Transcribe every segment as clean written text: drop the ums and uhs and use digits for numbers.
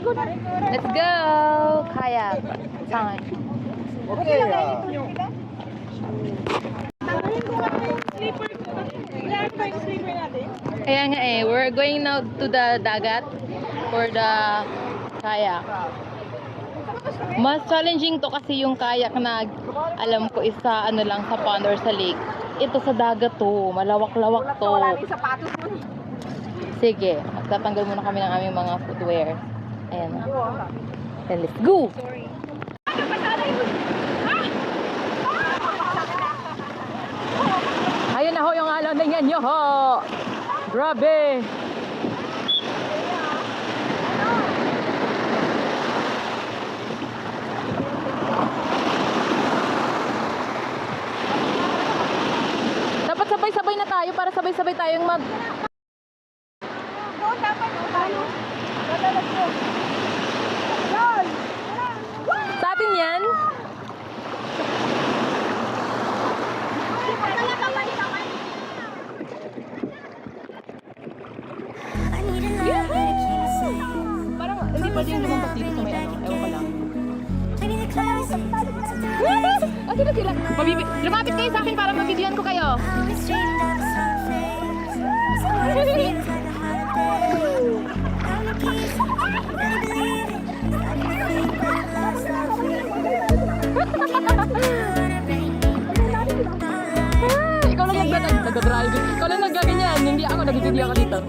Let's go! Kayak. Saan? Okay. Kaya nga eh, we're going now to the dagat for the kayak. Mas challenging to kasi yung kayak na alam ko isa ano lang sa pond or sa lake. Ito sa dagat to, malawak-lawak to. Sige, magtatanggal muna kami ng aming mga footwear. Ayan na. Then let's go! Ayun na ho yung alaningan nyo ho! Grabe! Dapat sabay-sabay na tayo para sabay-sabay tayong mag... Sa atin yan? Parang hindi pwede yung lumampas dito sa may ano. Ewan ko lang. Ah, sila. Lumapit kayo sa akin para mabibigyan ko kayo. Ikaw lang nag-drive. Ikaw lang nag-ganyan. Hindi ako, nag-video ako dito.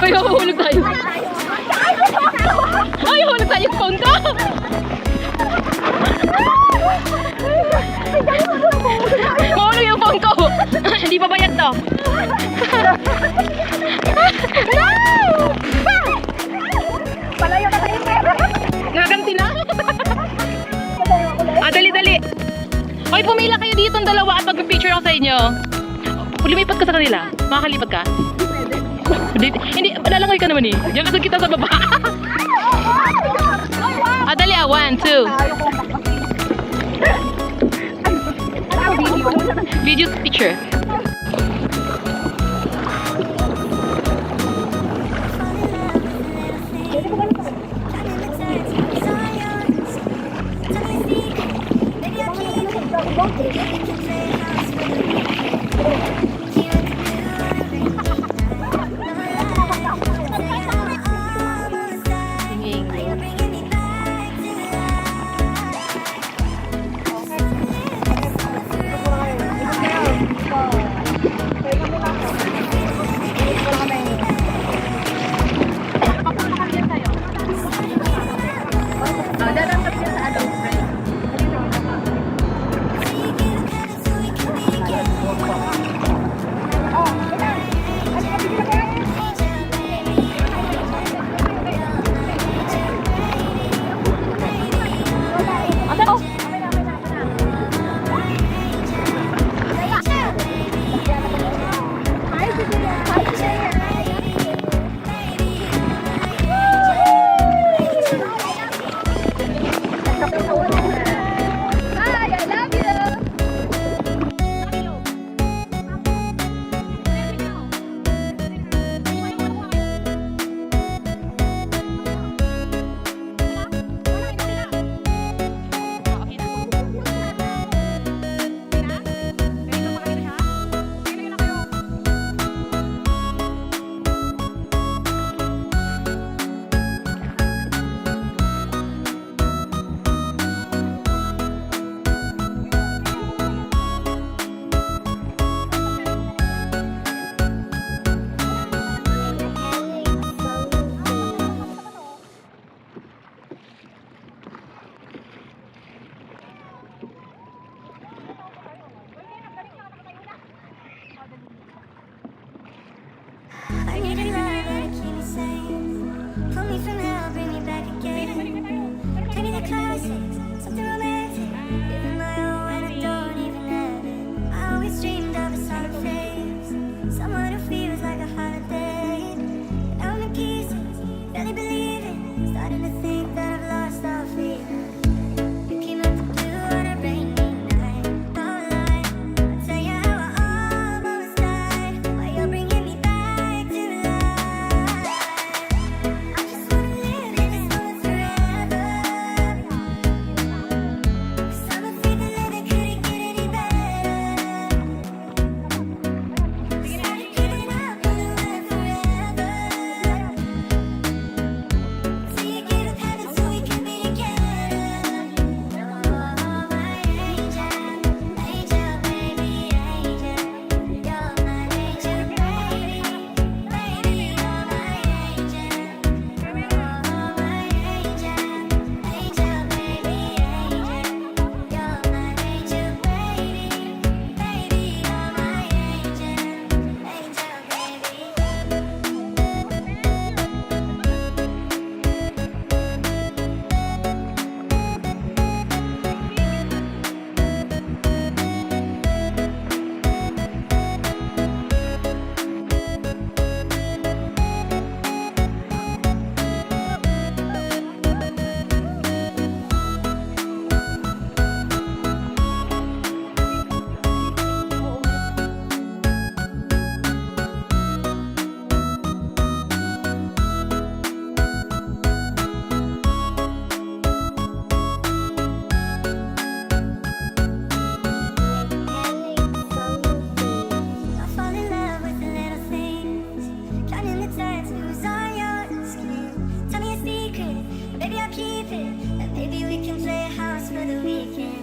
Ay, mahulog tayo. Ay, mahulog tayo yung phone ko. Mahulog yung phone ko. Hindi pa bayad to. No! Palayo na tayo, pera. Nagaganti na. Dali-dali. Hoy, pumila kayo dito ang dalawa at mag-picture ako sa inyo. Lumipat ka sa kanila. Makakalipat ka? Hindi, lalangoy ka naman eh. Diyan ka kita sa baba. Dali 1, 2. Video picture. I need a ride to keep me sane. Pull me from hell, bring me back again. Give me the classics, something romantic. Living my own when I don't even have it. I always dreamed of a summer face, someone who feels like a holiday. And I'm in pieces, barely believe it. Starting to think that I've lost all fear. You came out the blue on a rainy night. Don't lie, I'll tell you how I almost died. While you're bringing me back to life. it. And maybe we can play a house for the weekend.